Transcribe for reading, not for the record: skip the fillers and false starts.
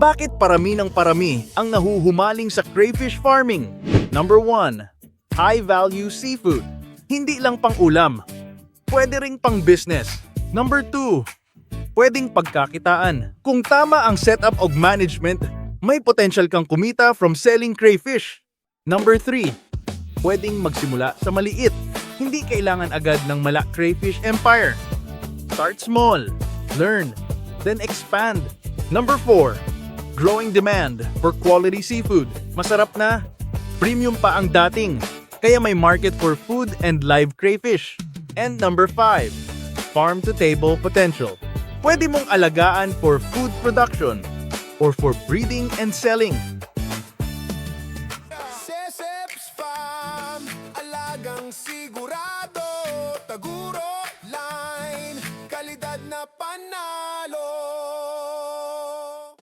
Bakit parami ng parami ang nahuhumaling sa crayfish farming? Number 1. High-value seafood. Hindi lang pang ulam. Pwede ring pang business. Number 2. Pwedeng pagkakitaan. Kung tama ang setup o management, may potential kang kumita from selling crayfish. Number 3. Pwedeng magsimula sa maliit. Hindi kailangan agad ng crayfish empire. Start small, learn, then expand. Number 4. Growing demand for quality seafood. Masarap na, premium pa ang dating, kaya may market for food and live crayfish. And number 5. Farm-to-table potential. Pwede mong alagaan for food production or for breeding and selling.